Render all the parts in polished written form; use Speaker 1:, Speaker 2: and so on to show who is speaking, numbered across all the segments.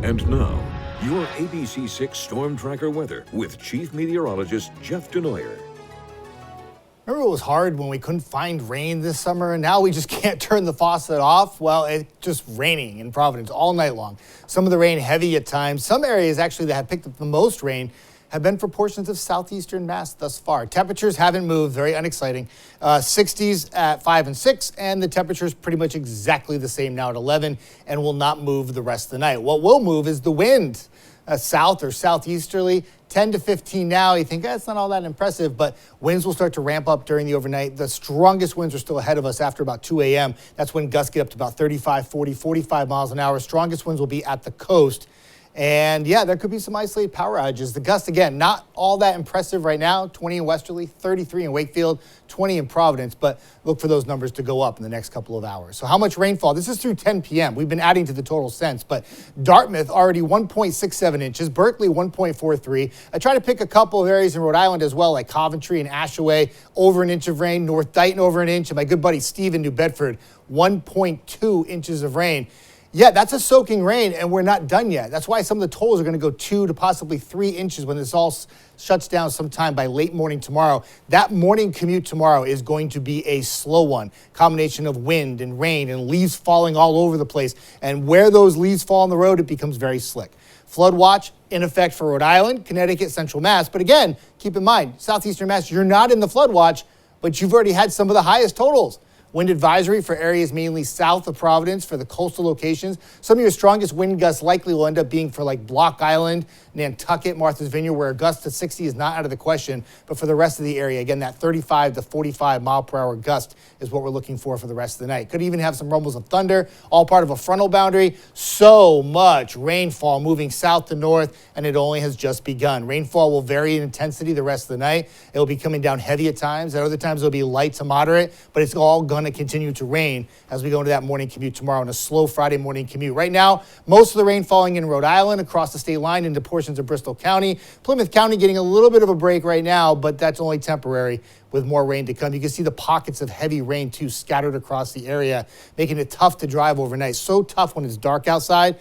Speaker 1: And now, your ABC6 Storm Tracker weather with Chief Meteorologist Jeff Denoyer.
Speaker 2: Remember it was hard when we couldn't find rain this summer, and now we just can't turn the faucet off? Well, it's just raining in Providence all night long. Some of the rain heavy at times. Some areas actually that have picked up the most rain have been for portions of southeastern Mass thus far. Temperatures haven't moved, very unexciting. 60s at 5 and 6, and the temperature's pretty much exactly the same now at 11 and will not move the rest of the night. What will move is the wind. South or southeasterly, 10 to 15 now. You think that's not all that impressive, but winds will start to ramp up during the overnight. The strongest winds are still ahead of us after about 2 a.m. That's when gusts get up to about 35, 40, 45 miles an hour. Strongest winds will be at the coast. And yeah, there could be some isolated power outages. The gusts, again, not all that impressive right now. 20 in Westerly, 33 in Wakefield, 20 in Providence, but look for those numbers to go up in the next couple of hours. So how much rainfall? This is through 10 p.m. We've been adding to the total since, but Dartmouth already 1.67 inches, Berkeley 1.43. I try to pick a couple of areas in Rhode Island as well, like Coventry and Ashaway, over an inch of rain, North Dighton over an inch, and my good buddy Steve in New Bedford, 1.2 inches of rain. Yeah, that's a soaking rain, and we're not done yet. That's why some of the totals are going to go 2 to possibly 3 inches when this all shuts down sometime by late morning tomorrow. That morning commute tomorrow is going to be a slow one. Combination of wind and rain and leaves falling all over the place. And where those leaves fall on the road, it becomes very slick. Flood watch in effect for Rhode Island, Connecticut, Central Mass. But again, keep in mind, southeastern Mass, you're not in the flood watch, but you've already had some of the highest totals. Wind advisory for areas mainly south of Providence for the coastal locations. Some of your strongest wind gusts likely will end up being for like Block Island, Nantucket, Martha's Vineyard, where a gust to 60 is not out of the question. But for the rest of the area, again, that 35 to 45 mile per hour gust is what we're looking for the rest of the night. Could even have some rumbles of thunder, all part of a frontal boundary. So much rainfall moving south to north, and it only has just begun. Rainfall will vary in intensity the rest of the night. It will be coming down heavy at times. At other times, it'll be light to moderate, but it's all going to continue to rain as we go into that morning commute tomorrow and a slow Friday morning commute. Right now, most of the rain falling in Rhode Island across the state line into portions of Bristol County. Plymouth County getting a little bit of a break right now, but that's only temporary with more rain to come. You can see the pockets of heavy rain too scattered across the area, making it tough to drive overnight. So tough when it's dark outside.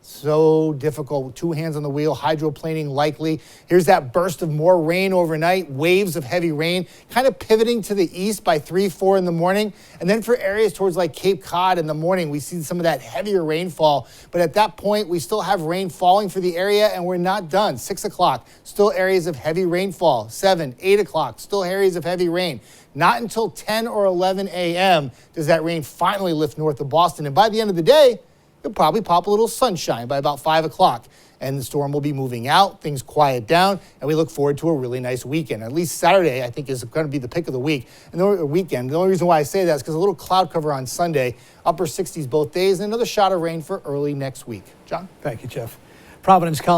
Speaker 2: So difficult. 2 hands on the wheel, hydroplaning likely. Here's that burst of more rain overnight, waves of heavy rain, kind of pivoting to the east by 3, 4 in the morning. And then for areas towards like Cape Cod in the morning, we see some of that heavier rainfall. But at that point, we still have rain falling for the area and we're not done. 6 o'clock, still areas of heavy rainfall. 7, 8 o'clock, still areas of heavy rain. Not until 10 or 11 a.m. does that rain finally lift north of Boston. And by the end of the day, it'll probably pop a little sunshine by about 5 o'clock. And the storm will be moving out, things quiet down, and we look forward to a really nice weekend. At least Saturday, I think, is going to be the pick of the week. And the weekend, the only reason why I say that is because a little cloud cover on Sunday, upper 60s both days, and another shot of rain for early next week. John?
Speaker 3: Thank you, Jeff. Providence College.